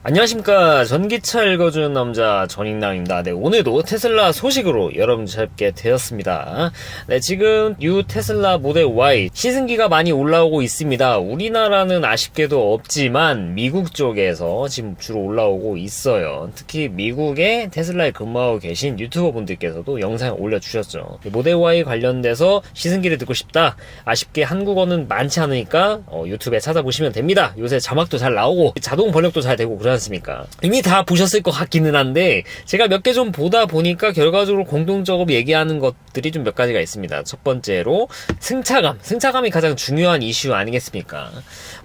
안녕하십니까. 전기차 읽어주는 남자 전익남입니다. 네, 오늘도 테슬라 소식으로 여러분 찾게 되었습니다. 네, 지금 뉴 테슬라 모델 Y 시승기가 많이 올라오고 있습니다. 우리나라는 아쉽게도 없지만 미국 쪽에서 지금 주로 올라오고 있어요. 특히 미국에 테슬라에 근무하고 계신 유튜버 분들께서도 영상을 올려주셨죠. 모델 Y 관련돼서 시승기를 듣고 싶다. 아쉽게 한국어는 많지 않으니까 유튜브에 찾아보시면 됩니다. 요새 자막도 잘 나오고 자동 번역도 잘 되고 그러지 않습니까? 이미 다 보셨을 것 같기는 한데 제가 몇 개 좀 보다 보니까 결과적으로 공통적으로 얘기하는 것들이 좀 몇 가지가 있습니다. 첫 번째로 승차감이 가장 중요한 이슈 아니겠습니까?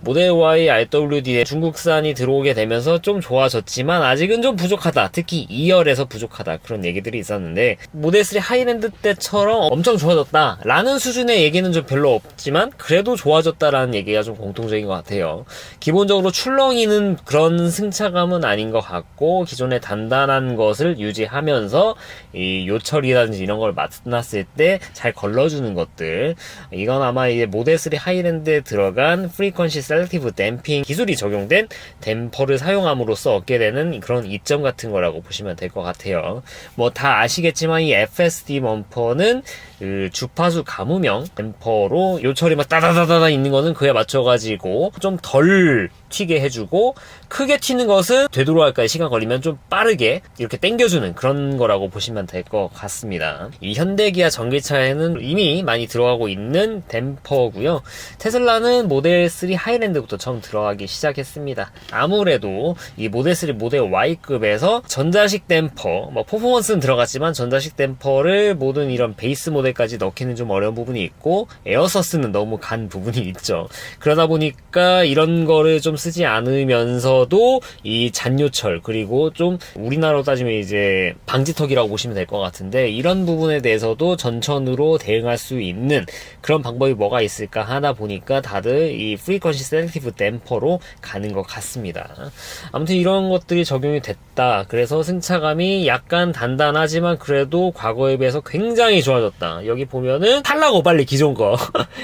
모델 Y RWD에 중국산이 들어오게 되면서 좀 좋아졌지만 아직은 좀 부족하다. 특히 2열에서 부족하다. 그런 얘기들이 있었는데 모델 3 하이랜드 때처럼 엄청 좋아졌다 라는 수준의 얘기는 좀 별로 없지만 그래도 좋아졌다라는 얘기가 좀 공통적인 것 같아요. 기본적으로 출렁이는 그런 승차감은 아닌 것 같고 기존의 단단한 것을 유지하면서 이 요철이라든지 이런 걸 만났을 때 잘 걸러주는 것들, 이건 아마 이제 모델 3 하이랜드에 들어간 프리퀀시 셀렉티브 댐핑 기술이 적용된 댐퍼를 사용함으로써 얻게 되는 그런 이점 같은 거라고 보시면 될 것 같아요. 뭐 다 아시겠지만 이 FSD 범퍼는 그 주파수 가무명 댐퍼로 요철이 막 따다다다다 있는 거는 그에 맞춰가지고 좀 덜 튀게 해주고 크게 튀는 것은 되도록할까요? 시간 걸리면 좀 빠르게 이렇게 당겨주는 그런 거라고 보시면 될 것 같습니다. 이 현대기아 전기차에는 이미 많이 들어가고 있는 댐퍼고요. 테슬라는 모델 3 하이랜드부터 처음 들어가기 시작했습니다. 아무래도 이 모델 3 모델 Y급에서 전자식 댐퍼, 뭐 퍼포먼스는 들어갔지만 전자식 댐퍼를 모든 이런 베이스 모델까지 넣기는 좀 어려운 부분이 있고 에어서스는 너무 간 부분이 있죠. 그러다 보니까 이런 거를 좀 쓰지 않으면서도 이 잔요철 그리고 좀 우리나라로 따지면 이제 방지턱이라고 보시면 될 것 같은데 이런 부분에 대해서도 전천후로 대응할 수 있는 그런 방법이 뭐가 있을까 하다 보니까 다들 이 프리퀀시 셀렉티브 댐퍼로 가는 것 같습니다. 아무튼 이런 것들이 적용이 됐다. 그래서 승차감이 약간 단단하지만 그래도 과거에 비해서 굉장히 좋아졌다. 여기 보면은 탈라고 빨리 기존 거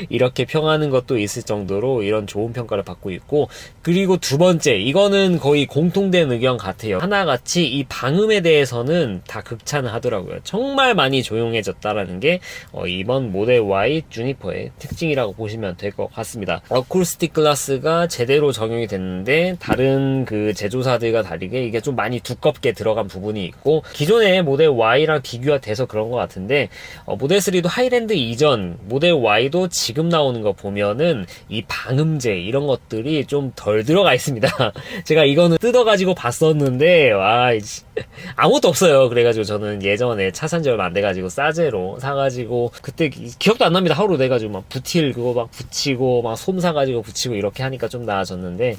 이렇게 평하는 것도 있을 정도로 이런 좋은 평가를 받고 있고, 그리고 두 번째, 이거는 거의 공통된 의견 같아요. 하나같이 이 방음에 대해서는 다 극찬을 하더라고요. 정말 많이 조용해졌다라는 게 이번 모델 Y 주니퍼의 특징이라고 보시면 될 것 같습니다. 어쿠스틱 글라스가 제대로 적용이 됐는데 다른 그 제조사들과 다르게 이게 좀 많이 두껍게 들어간 부분이 있고 기존의 모델 Y랑 비교가 돼서 그런 것 같은데 모델 3도 하이랜드 이전 모델 Y도 지금 나오는 거 보면은 이 방음제 이런 것들이 좀 덜 들어가 있습니다. 제가 이거는 뜯어가지고 봤었는데 와 아무것도 없어요. 그래가지고 저는 예전에 차 산 지 얼마 안 돼가지고 싸제로 사가지고 그때 기억도 안 납니다. 하루 내가지고 막 부틸 그거 막 붙이고 막 솜 사가지고 붙이고 이렇게 하니까 좀 나아졌는데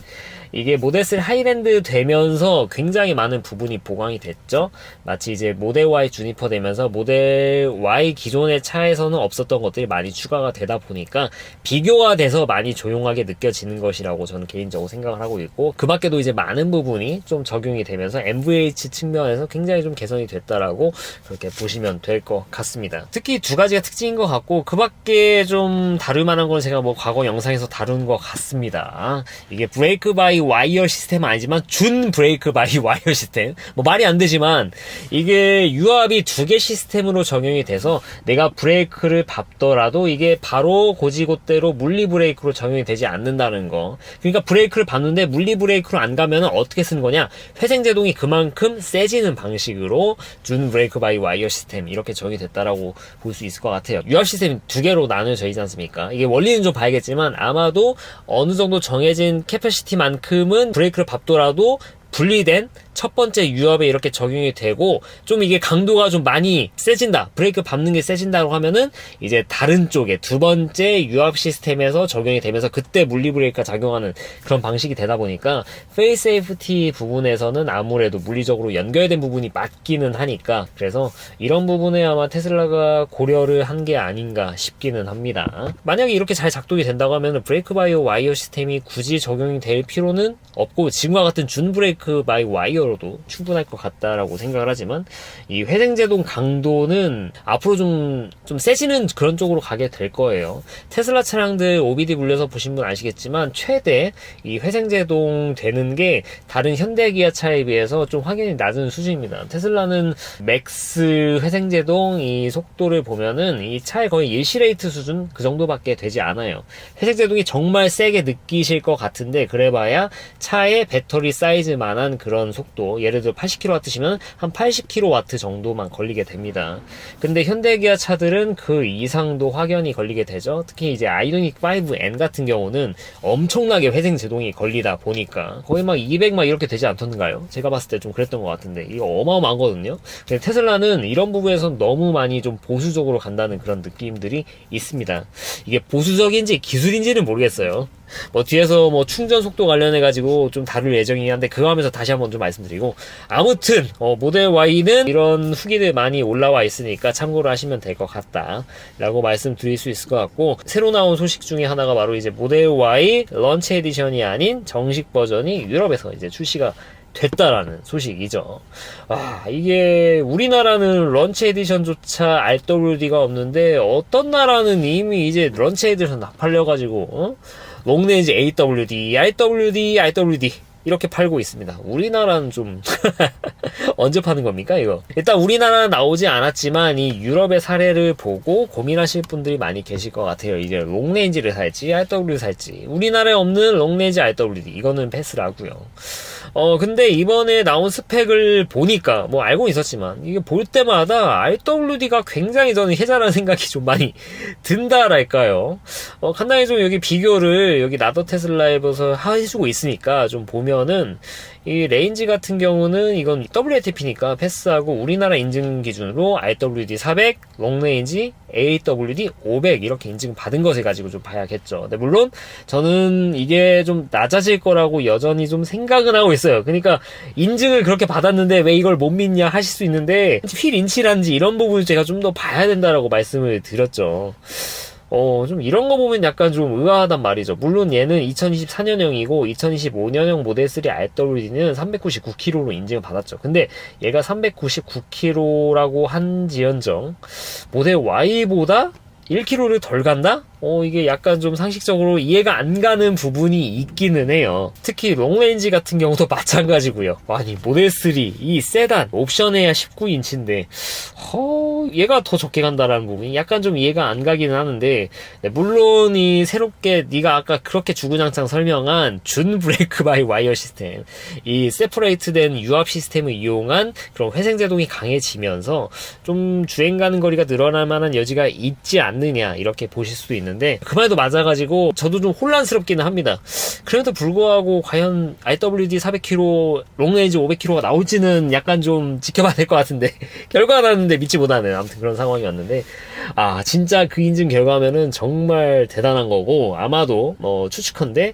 이게 모델 3 하이랜드 되면서 굉장히 많은 부분이 보강이 됐죠. 마치 이제 모델 Y 주니퍼 되면서 모델 Y 기존의 차에서는 없었던 것들이 많이 추가가 되다 보니까 비교가 돼서 많이 조용하게 느껴지는 것이라고 저는 개인적으로 생각을 하고 있고, 그 밖에도 이제 많은 부분이 좀 적용이 되면서 MVH 측면에서 굉장히 좀 개선이 됐다라고 그렇게 보시면 될 것 같습니다. 특히 두 가지가 특징인 것 같고 그 밖에 좀 다룰 만한 건 제가 뭐 과거 영상에서 다룬 것 같습니다. 이게 브레이크 바이 와이어 시스템은 아니지만 준 브레이크 바이 와이어 시스템, 뭐 말이 안 되지만 이게 유압이 두 개 시스템으로 적용이 돼서 내가 브레이크를 밟더라도 이게 바로 고지고대로 물리 브레이크로 적용이 되지 않는다는 거. 그러니까 브레이크를 밟는데 물리 브레이크로 안 가면 어떻게 쓰는 거냐, 회생 제동이 그만큼 세지는 방식으로 준 브레이크 바이 와이어 시스템 이렇게 적용이 됐다라고 볼 수 있을 것 같아요. 유압 시스템이 두 개로 나눠져 있지 않습니까? 이게 원리는 좀 봐야겠지만 아마도 어느 정도 정해진 캐패시티만큼은 브레이크를 밟더라도 분리된 첫 번째 유압에 이렇게 적용이 되고 좀 이게 강도가 좀 많이 세진다, 브레이크 밟는 게 세진다고 하면은 이제 다른 쪽에 두 번째 유압 시스템에서 적용이 되면서 그때 물리 브레이크가 작용하는 그런 방식이 되다 보니까 페이스 세이프티 부분에서는 아무래도 물리적으로 연결된 부분이 맞기는 하니까 그래서 이런 부분에 아마 테슬라가 고려를 한 게 아닌가 싶기는 합니다. 만약에 이렇게 잘 작동이 된다고 하면 브레이크 바이 와이어 시스템이 굳이 적용이 될 필요는 없고 지금과 같은 준 브레이크 바이 와이어 정도로도 충분할 것 같다라고 생각을 하지만 이 회생제동 강도는 앞으로 좀 세지는 그런 쪽으로 가게 될 거예요. 테슬라 차량들 OBD 물려서 보신 분 아시겠지만 최대 이 회생제동 되는 게 다른 현대 기아차에 비해서 좀 확연히 낮은 수준입니다. 테슬라는 맥스 회생제동 이 속도를 보면은 이 차의 거의 일시레이트 수준 그 정도밖에 되지 않아요. 회생제동이 정말 세게 느끼실 것 같은데 그래봐야 차의 배터리 사이즈만한 그런 속도, 예를 들어 80kW시면 한 80kW 정도만 걸리게 됩니다. 근데 현대기아 차들은 그 이상도 확연히 걸리게 되죠. 특히 이제 아이오닉 5N 같은 경우는 엄청나게 회생제동이 걸리다 보니까 거의 막 200 막 이렇게 되지 않던가요? 제가 봤을 때 좀 그랬던 것 같은데 이거 어마어마하거든요. 근데 테슬라는 이런 부분에서 너무 많이 좀 보수적으로 간다는 그런 느낌들이 있습니다. 이게 보수적인지 기술인지는 모르겠어요. 뭐 뒤에서 뭐 충전 속도 관련해가지고 좀 다룰 예정이긴 한데 그거 하면서 다시 한번 좀 말씀드리고, 아무튼 모델 Y는 이런 후기들 많이 올라와 있으니까 참고를 하시면 될 것 같다 라고 말씀드릴 수 있을 것 같고, 새로 나온 소식 중에 하나가 바로 이제 모델 Y 런치 에디션이 아닌 정식 버전이 유럽에서 이제 출시가 됐다라는 소식이죠. 이게 우리나라는 런치 에디션조차 RWD가 없는데 어떤 나라는 이미 이제 런치 에디션 다 팔려가지고 롱레인지 AWD, RWD 이렇게 팔고 있습니다. 우리나라는 좀 언제 파는 겁니까 이거? 일단 우리나라는 나오지 않았지만 이 유럽의 사례를 보고 고민하실 분들이 많이 계실 것 같아요. 이제 롱레인지를 살지 RW를 살지. 우리나라에 없는 롱레인지 RWD 이거는 패스라고요. 근데 이번에 나온 스펙을 보니까 뭐 알고 있었지만 이게 볼 때마다 RWD가 굉장히 저는 해자라는 생각이 좀 많이 든다랄까요. 간단히 좀 여기 비교를 여기 나더 테슬라에서 해주고 있으니까 좀 보면은 이 레인지 같은 경우는 이건 WLTP니까 패스하고 우리나라 인증 기준으로 RWD 400, 롱레인지 AWD 500 이렇게 인증 받은 것을 가지고 좀 봐야겠죠. 근데 물론 저는 이게 좀 낮아질 거라고 여전히 좀 생각은 하고 있어요. 그러니까 인증을 그렇게 받았는데 왜 이걸 못 믿냐 하실 수 있는데 휠 인치란지 이런 부분을 제가 좀 더 봐야 된다라고 말씀을 드렸죠. 좀 이런 거 보면 약간 좀 의아하단 말이죠. 물론 얘는 2024년형이고 2025년형 모델 3 RWD는 399kg로 인증을 받았죠. 근데 얘가 399kg라고 한지언정 모델 Y보다 1kg를 덜 간다? 이게 약간 좀 상식적으로 이해가 안 가는 부분이 있기는 해요. 특히 롱레인지 같은 경우도 마찬가지고요. 아니 모델 3 이 세단 옵션에야 19인치인데 얘가 더 적게 간다라는 부분이 약간 좀 이해가 안 가기는 하는데, 물론 이 새롭게 네가 아까 그렇게 주구장창 설명한 준 브레이크 바이 와이어 시스템, 이 세퍼레이트된 유압 시스템을 이용한 그런 회생제동이 강해지면서 좀 주행 가는 거리가 늘어날 만한 여지가 있지 않느냐 이렇게 보실 수도 있는데, 그 말도 맞아가지고 저도 좀 혼란스럽기는 합니다. 그래도 불구하고 과연 RWD 400km, 롱레인지 500km가 나올지는 약간 좀 지켜봐야 될 것 같은데 결과가 나왔는데 믿지 못하는 아무튼 그런 상황이었는데, 진짜 그 인증 결과면은 정말 대단한 거고, 아마도 추측컨대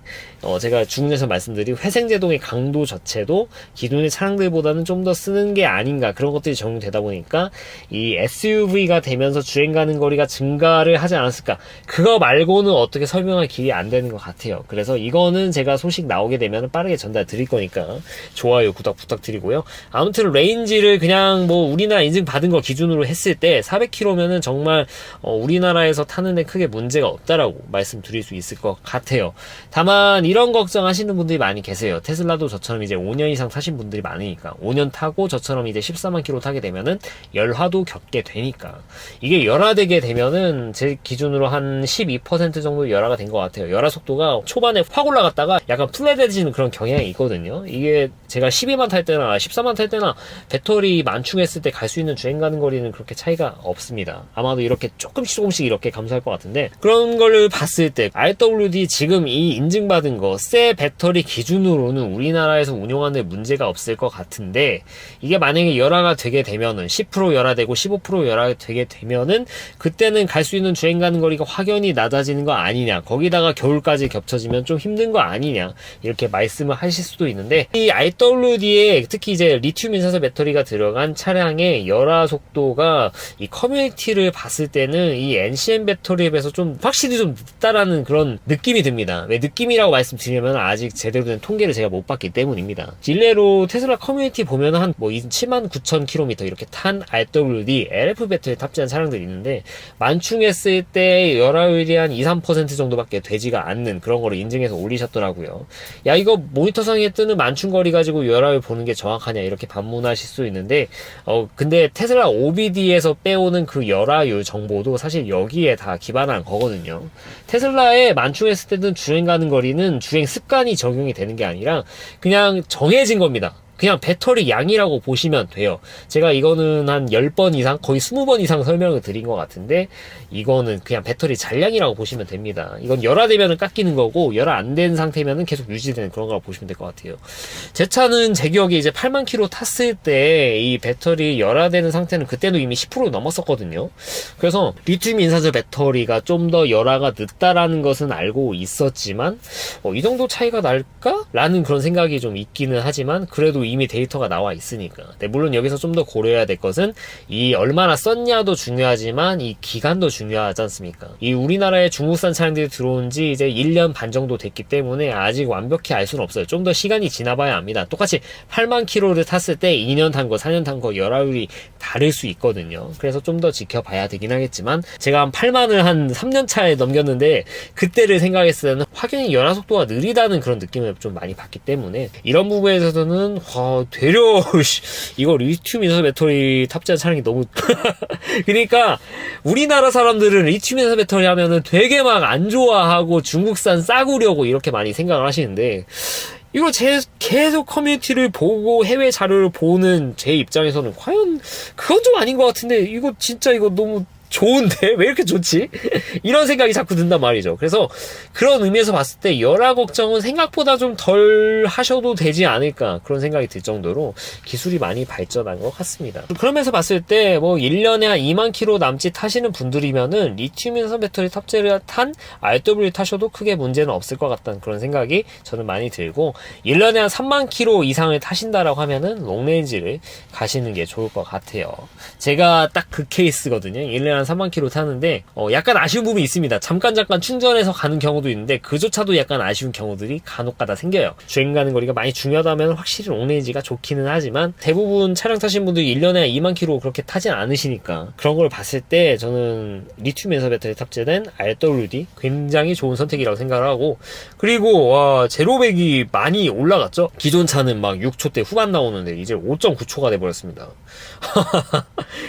제가 중간에서 말씀드린 회생제동의 강도 자체도 기존의 차량들보다는 좀 더 쓰는 게 아닌가, 그런 것들이 적용되다 보니까 이 SUV가 되면서 주행 가는 거리가 증가를 하지 않았을까, 그거 말고는 어떻게 설명할 길이 안 되는 것 같아요. 그래서 이거는 제가 소식 나오게 되면 빠르게 전달 드릴 거니까 좋아요, 구독 부탁드리고요. 아무튼 레인지를 그냥 뭐 우리나라 인증 받은 거 기준으로 했을 때 400km면은 정말 우리나라에서 타는데 크게 문제가 없다라고 말씀드릴 수 있을 것 같아요. 다만 이런 걱정 하시는 분들이 많이 계세요. 테슬라도 저처럼 이제 5년 이상 타신 분들이 많으니까, 5년 타고 저처럼 이제 14만 킬로 타게 되면은 열화도 겪게 되니까, 이게 열화되게 되면은 제 기준으로 한 12% 정도 열화가 된 것 같아요. 열화 속도가 초반에 확 올라갔다가 약간 플랫해지는 그런 경향이 있거든요. 이게 제가 12만 탈 때나 14만 탈 때나 배터리 만충했을 때 갈 수 있는 주행 가는 거리는 그렇게 차이가 없습니다. 아마도 이렇게 조금씩 이렇게 감소할 것 같은데, 그런 걸 봤을 때 RWD 지금 이 인증받은 거 새 배터리 기준으로는 우리나라에서 운용하는 문제가 없을 것 같은데, 이게 만약에 열화가 되게 되면은 10% 열화되고 15% 열화가 되게 되면은 그때는 갈 수 있는 주행 가는 거리가 확연히 낮아지는 거 아니냐, 거기다가 겨울까지 겹쳐지면 좀 힘든 거 아니냐 이렇게 말씀을 하실 수도 있는데, 이 RWD에 특히 이제 리튬 인산소 배터리가 들어간 차량의 열화 속도가 제가 이 커뮤니티를 봤을 때는 이 NCM 배터리에 비해서 좀 확실히 좀 늦다라는 그런 느낌이 듭니다. 왜 느낌이라고 말씀드리면 아직 제대로 된 통계를 제가 못 봤기 때문입니다. 일례로 테슬라 커뮤니티 보면 한 뭐 79,000km 이렇게 탄 RWD LF 배터리 탑재한 차량들이 있는데 만충했을 때 열화율이 한 2-3% 정도밖에 되지가 않는 그런 거를 인증해서 올리셨더라고요. 야, 이거 모니터상에 뜨는 만충거리 가지고 열화율 보는 게 정확하냐 이렇게 반문하실 수 있는데 근데 테슬라 OBD에서 빼오는 그 열화율 정보도 사실 여기에 다 기반한 거거든요. 테슬라에 만충했을 때는 주행 가는 거리는 주행 습관이 적용이 되는 게 아니라 그냥 정해진 겁니다. 그냥 배터리 양이라고 보시면 돼요. 제가 이거는 한 10번 이상, 거의 20번 이상 설명을 드린 것 같은데 이거는 그냥 배터리 잔량이라고 보시면 됩니다. 이건 열화되면 깎이는 거고 열화 안 된 상태면 계속 유지되는 그런 거라고 보시면 될 것 같아요. 제 차는 제 기억에 이제 8만 킬로 탔을 때 이 배터리 열화되는 상태는 그때도 이미 10% 넘었었거든요. 그래서 리튬 인산철 배터리가 좀 더 열화가 늦다라는 것은 알고 있었지만 이 정도 차이가 날까? 라는 그런 생각이 좀 있기는 하지만 그래도 이미 데이터가 나와 있으니까. 네, 물론 여기서 좀 더 고려해야 될 것은 이 얼마나 썼냐도 중요하지만 이 기간도 중요하지 않습니까? 이 우리나라에 중국산 차량들이 들어온 지 이제 1년 반 정도 됐기 때문에 아직 완벽히 알 수는 없어요. 좀 더 시간이 지나봐야 합니다. 똑같이 8만 킬로를 탔을 때 2년 탄 거, 4년 탄 거 열화율이 다를 수 있거든요. 그래서 좀 더 지켜봐야 되긴 하겠지만 제가 한 8만을 한 3년 차에 넘겼는데 그때를 생각했을 때는 확연히 열화 속도가 느리다는 그런 느낌을 좀 많이 받기 때문에 이런 부분에서는 되려 이거 리튬 인산 배터리 탑재한 차량이 너무 그러니까 우리나라 사람들은 리튬 인산 배터리 하면은 되게 막 안 좋아하고 중국산 싸구려고 이렇게 많이 생각을 하시는데 이거 계속 커뮤니티를 보고 해외 자료를 보는 제 입장에서는 과연 그건 좀 아닌 것 같은데 이거 진짜 이거 너무 좋은데? 왜 이렇게 좋지? 이런 생각이 자꾸 든단 말이죠. 그래서 그런 의미에서 봤을 때 열화 걱정은 생각보다 좀 덜 하셔도 되지 않을까 그런 생각이 들 정도로 기술이 많이 발전한 것 같습니다. 그러면서 봤을 때 뭐 1년에 한 2만 킬로 남짓 타시는 분들이면은 리튬 인산 배터리 탑재를 탄 RW 타셔도 크게 문제는 없을 것 같다는 그런 생각이 저는 많이 들고 1년에 한 3만 킬로 이상을 타신다라고 하면은 롱레인지를 가시는 게 좋을 것 같아요. 제가 딱 그 케이스거든요. 1년에 한 3만 킬로 타는데 약간 아쉬운 부분이 있습니다. 잠깐 충전해서 가는 경우도 있는데 그조차도 약간 아쉬운 경우들이 간혹가다 생겨요. 주행 가는 거리가 많이 중요하다면 확실히 롱레인지가 좋기는 하지만 대부분 차량 타신 분들이 1년에 2만 킬로 그렇게 타진 않으시니까 그런 걸 봤을 때 저는 리튬 인산 배터리 탑재된 RWD 굉장히 좋은 선택이라고 생각을 하고 그리고 제로백이 많이 올라갔죠. 기존 차는 막 6초대 후반 나오는데 이제 5.9초가 돼버렸습니다.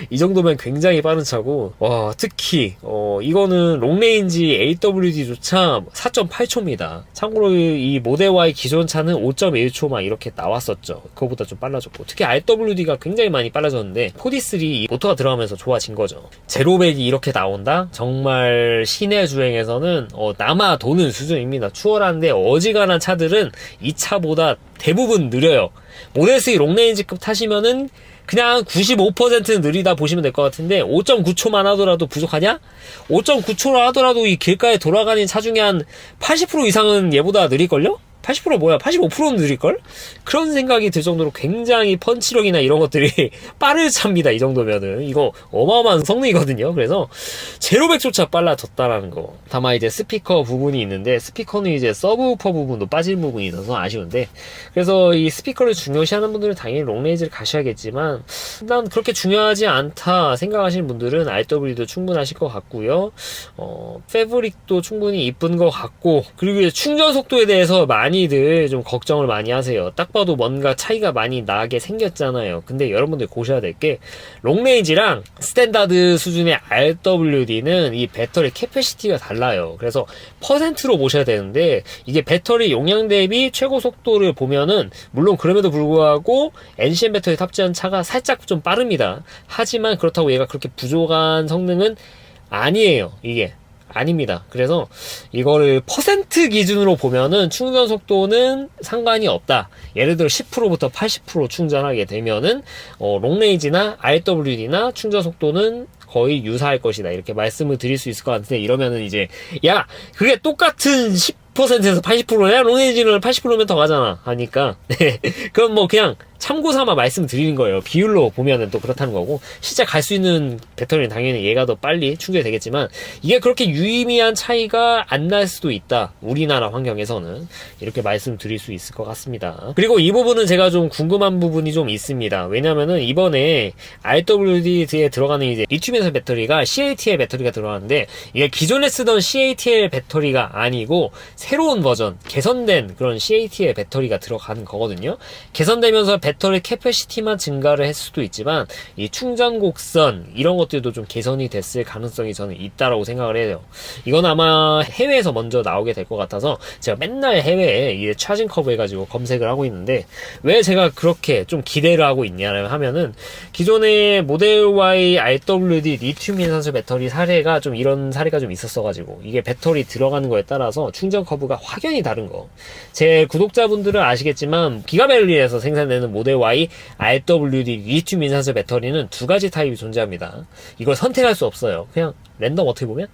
이 정도면 굉장히 빠른 차고 특히 이거는 롱레인지 AWD조차 4.8초입니다. 참고로 이 모델 Y 기존 차는 5.1초 막 이렇게 나왔었죠. 그거보다 좀 빨라졌고 특히 RWD가 굉장히 많이 빨라졌는데 4D3 모터가 들어가면서 좋아진 거죠. 제로백이 이렇게 나온다? 정말 시내 주행에서는 남아 도는 수준입니다. 추월하는데 어지간한 차들은 이 차보다 대부분 느려요. 모델 3 롱레인지급 타시면은 그냥 95%는 느리다 보시면 될 것 같은데 5.9초만 하더라도 부족하냐? 5.9초로 하더라도 이 길가에 돌아가는 차 중에 한 80% 이상은 얘보다 느릴걸요? 80% 뭐야? 85%는 느릴걸? 그런 생각이 들 정도로 굉장히 펀치력이나 이런 것들이 빠를 차입니다. 이 정도면은. 이거 어마어마한 성능이거든요. 그래서 제로백조차 빨라졌다라는 거. 다만 이제 스피커 부분이 있는데 스피커는 이제 서브우퍼 부분도 빠진 부분이 있어서 아쉬운데 그래서 이 스피커를 중요시하는 분들은 당연히 롱레인지를 가셔야겠지만 난 그렇게 중요하지 않다 생각하시는 분들은 RW도 충분하실 것 같고요. 패브릭도 충분히 이쁜 것 같고 그리고 이제 충전 속도에 대해서 많이들 좀 걱정을 많이 하세요. 딱 봐도 뭔가 차이가 많이 나게 생겼잖아요. 근데 여러분들 보셔야 될 게 롱레인지랑 스탠다드 수준의 RWD는 이 배터리 캐패시티가 달라요. 그래서 퍼센트로 보셔야 되는데 이게 배터리 용량 대비 최고 속도를 보면은 물론 그럼에도 불구하고 NCM 배터리 탑재한 차가 살짝 좀 빠릅니다. 하지만 그렇다고 얘가 그렇게 부족한 성능은 아니에요. 이게 아닙니다. 그래서 이거를 퍼센트 기준으로 보면은 충전 속도는 상관이 없다. 예를 들어 10%부터 80% 충전하게 되면은 롱레인지나 RWD나 충전 속도는 거의 유사할 것이다. 이렇게 말씀을 드릴 수 있을 것 같은데 이러면은 이제 야 그게 똑같은 10%에서 80%야? 롱레인지는 80%면 더 가잖아. 하니까 그럼 뭐 그냥 참고 삼아 말씀드리는 거예요. 비율로 보면은 또 그렇다는 거고, 실제 갈 수 있는 배터리는 당연히 얘가 더 빨리 충전이 되겠지만, 이게 그렇게 유의미한 차이가 안 날 수도 있다. 우리나라 환경에서는. 이렇게 말씀드릴 수 있을 것 같습니다. 그리고 이 부분은 제가 좀 궁금한 부분이 좀 있습니다. 왜냐면은 이번에 RWD에 들어가는 이제 리튬이온 배터리가 CATL 배터리가 들어가는데, 이게 기존에 쓰던 CATL 배터리가 아니고 새로운 버전, 개선된 그런 CATL 배터리가 들어가는 거거든요. 개선되면서 배터리 캐패시티만 증가를 했을 수도 있지만, 이 충전 곡선 이런 것들도 좀 개선이 됐을 가능성이 저는 있다라고 생각을 해요. 이건 아마 해외에서 먼저 나오게 될 것 같아서 제가 맨날 해외에 이 차징 커브 해가지고 검색을 하고 있는데, 왜 제가 그렇게 좀 기대를 하고 있냐 하면은, 기존의 모델 Y RWD 리튬 인산철 배터리 사례가 좀 이런 사례가 좀 있었어가지고, 이게 배터리 들어가는 거에 따라서 충전 커브가 확연히 다른 거. 제 구독자분들은 아시겠지만 기가밸리에서 생산되는 모델 Y RWD 리튬 인산철 배터리는 두 가지 타입이 존재합니다. 이걸 선택할 수 없어요. 그냥 랜덤 어떻게 보면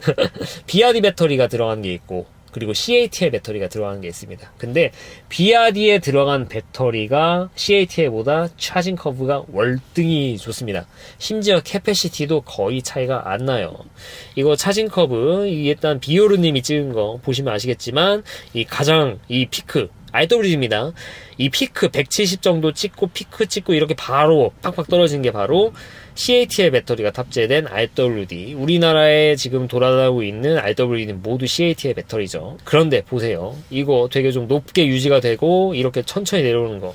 BRD 배터리가 들어간 게 있고, 그리고 CATL 배터리가 들어가는 게 있습니다. 근데 BRD에 들어간 배터리가 CATL보다 차징 커브가 월등히 좋습니다. 심지어 캐패시티도 거의 차이가 안 나요. 이거 차징 커브, 일단 비오르님이 찍은 거 보시면 아시겠지만, 이 가장 이 피크 RWD입니다. 이 피크 170 정도 찍고 피크 찍고 이렇게 바로 팍팍 떨어지는 게 바로 CATL 배터리가 탑재된 RWD. 우리나라에 지금 돌아다니고 있는 RWD는 모두 CATL 배터리죠. 그런데 보세요. 이거 되게 좀 높게 유지가 되고 이렇게 천천히 내려오는 거.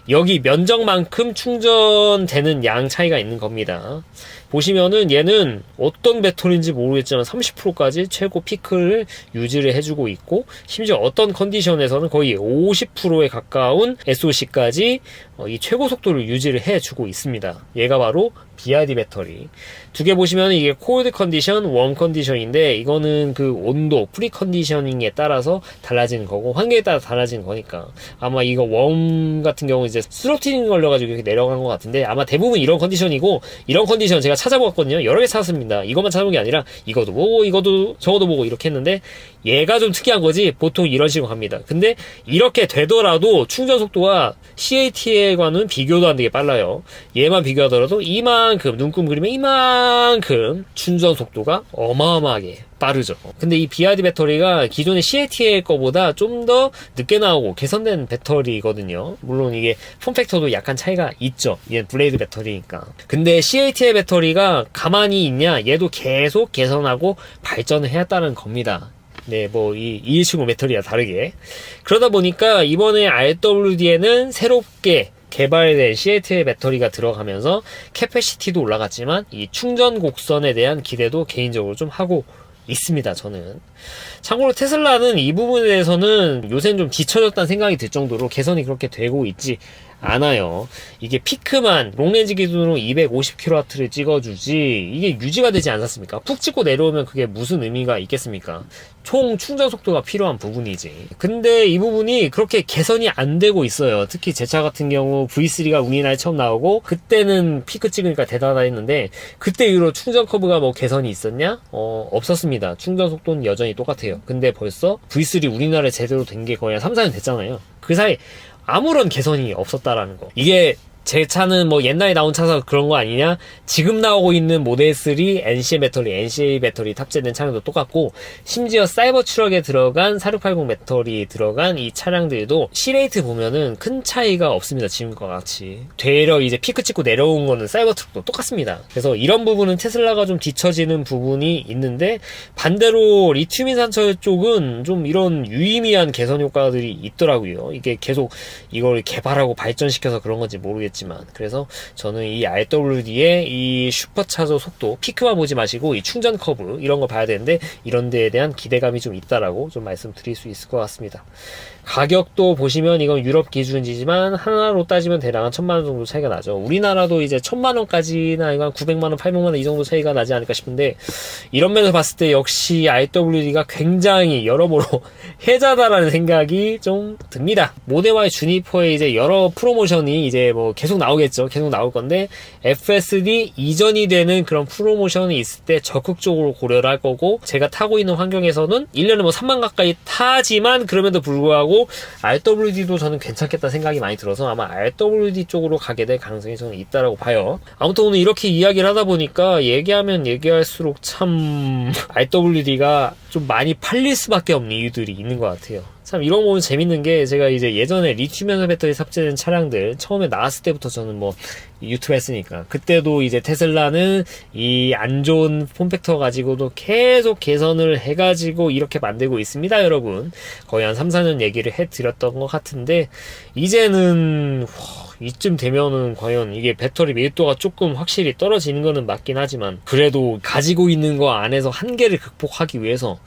여기 면적만큼 충전되는 양 차이가 있는 겁니다. 보시면은 얘는 어떤 배터리인지 모르겠지만 30%까지 최고 피크를 유지를 해주고 있고, 심지어 어떤 컨디션에서는 거의 50%에 가까운 SOC까지 이 최고 속도를 유지를 해주고 있습니다. 얘가 바로 BRD 배터리. 두 개 보시면 이게 콜드 컨디션, 웜 컨디션인데, 이거는 그 온도, 프리 컨디셔닝에 따라서 달라지는 거고, 환경에 따라 달라지는 거니까. 아마 이거 웜 같은 경우 이제 스로틀링 걸려가지고 이렇게 내려간 것 같은데, 아마 대부분 이런 컨디션이고, 이런 컨디션 제가 찾아보았거든요. 여러 개 찾았습니다. 이것만 찾아본 게 아니라 이것도 보고 이것도 저것도 보고 이렇게 했는데, 얘가 좀 특이한 거지. 보통 이런 식으로 갑니다. 근데 이렇게 되더라도 충전 속도가 CATL과는 비교도 안 되게 빨라요. 얘만 비교하더라도 이만큼, 눈금 그리면 이만큼 충전 속도가 어마어마하게 빠르죠. 근데 이 BRD 배터리가 기존의 CATL 거보다 좀 더 늦게 나오고 개선된 배터리거든요. 물론 이게 폼팩터도 약간 차이가 있죠. 얘는 블레이드 배터리니까. 근데 CATL 배터리가 가만히 있냐? 얘도 계속 개선하고 발전을 해왔다는 겁니다. 네, 뭐, 이 2인칭 배터리와 다르게. 그러다 보니까 이번에 RWD에는 새롭게 개발된 CATL 배터리가 들어가면서 캐패시티도 올라갔지만, 이 충전 곡선에 대한 기대도 개인적으로 좀 하고 있습니다, 저는. 참고로 테슬라는 이 부분에 대해서는 요새는 좀 뒤처졌다는 생각이 들 정도로 개선이 그렇게 되고 있지 않아요. 이게 피크만 롱렌지 기준으로 250kW를 찍어주지, 이게 유지가 되지 않았습니까? 푹 찍고 내려오면 그게 무슨 의미가 있겠습니까? 총 충전 속도가 필요한 부분이지. 근데 이 부분이 그렇게 개선이 안 되고 있어요. 특히 제 차 같은 경우 V3가 우리나라에 처음 나오고, 그때는 피크 찍으니까 대단하다 했는데, 그때 이후로 충전 커브가 뭐 개선이 있었냐? 없었습니다. 충전 속도는 여전히 똑같아요. 근데 벌써 V3 우리나라에 제대로 된 게 거의 한 3, 4년 됐잖아요. 그 사이 아무런 개선이 없었다라는 거. 이게 제 차는 뭐 옛날에 나온 차서 그런 거 아니냐? 지금 나오고 있는 모델 3 NCA 배터리 탑재된 차량도 똑같고, 심지어 사이버 트럭에 들어간 4680 배터리 들어간 이 차량들도 C레이트 보면은 큰 차이가 없습니다. 지금과 같이. 되려 이제 피크 찍고 내려온 거는 사이버 트럭도 똑같습니다. 그래서 이런 부분은 테슬라가 좀 뒤처지는 부분이 있는데, 반대로 리튬 인산철 쪽은 좀 이런 유의미한 개선 효과들이 있더라고요. 이게 계속 이걸 개발하고 발전시켜서 그런 건지 모르겠지만, 그래서 저는 이 RWD의 이 슈퍼차저 속도, 피크만 보지 마시고 이 충전 커브 이런 거 봐야 되는데, 이런 데에 대한 기대감이 좀 있다라고 좀 말씀드릴 수 있을 것 같습니다. 가격도 보시면 이건 유럽 기준이지만 하나로 따지면 대략 한 1000만원 정도 차이가 나죠. 우리나라도 이제 1000만원까지나 이건 900만원, 800만원 이 정도 차이가 나지 않을까 싶은데, 이런 면에서 봤을 때 역시 RWD가 굉장히 여러모로 해자다라는 생각이 좀 듭니다. 모델 Y 주니퍼의 이제 여러 프로모션이 이제 뭐 계속 나오겠죠. 계속 나올 건데 FSD 이전이 되는 그런 프로모션이 있을 때 적극적으로 고려를 할 거고, 제가 타고 있는 환경에서는 1년에 뭐 3만 가까이 타지만 그럼에도 불구하고 RWD도 저는 괜찮겠다 생각이 많이 들어서 아마 RWD 쪽으로 가게 될 가능성이 저는 있다라고 봐요. 아무튼 오늘 이렇게 이야기를 하다 보니까 얘기하면 얘기할수록 참 RWD가 좀 많이 팔릴 수밖에 없는 이유들이 있는 것 같아요. 참 이런 거 보면 재밌는 게, 제가 이제 예전에 리튬 이온 배터리 탑재된 차량들 처음에 나왔을 때부터 저는 뭐 유튜브 했으니까, 그때도 이제 테슬라는 이 안 좋은 폼팩터 가지고도 계속 개선을 해가지고 이렇게 만들고 있습니다, 여러분. 거의 한 3, 4년 얘기를 해드렸던 것 같은데, 이제는 이쯤 되면은 과연 이게 배터리 밀도가 조금 확실히 떨어지는 거는 맞긴 하지만, 그래도 가지고 있는 거 안에서 한계를 극복하기 위해서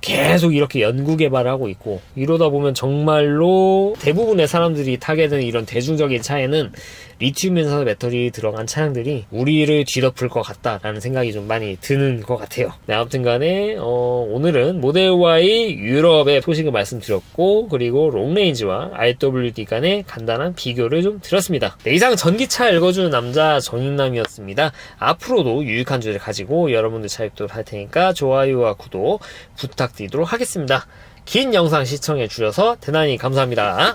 계속 이렇게 연구 개발을 하고 있고, 이러다 보면 정말로 대부분의 사람들이 타게 되는 이런 대중적인 차에는 리튬 이온 배터리 들어간 차량들이 우리를 뒤덮을 것 같다라는 생각이 좀 많이 드는 것 같아요. 네, 아무튼 간에 오늘은 모델 Y 유럽의 소식을 말씀드렸고, 그리고 롱레인지와 RWD 간의 간단한 비교를 좀 드렸습니다. 네, 이상 전기차 읽어주는 남자 정익남이었습니다. 앞으로도 유익한 주제를 가지고 여러분들 찾아뵙도록 할 테니까 좋아요와 구독 부탁드리도록 하겠습니다. 긴 영상 시청해 주셔서 대단히 감사합니다.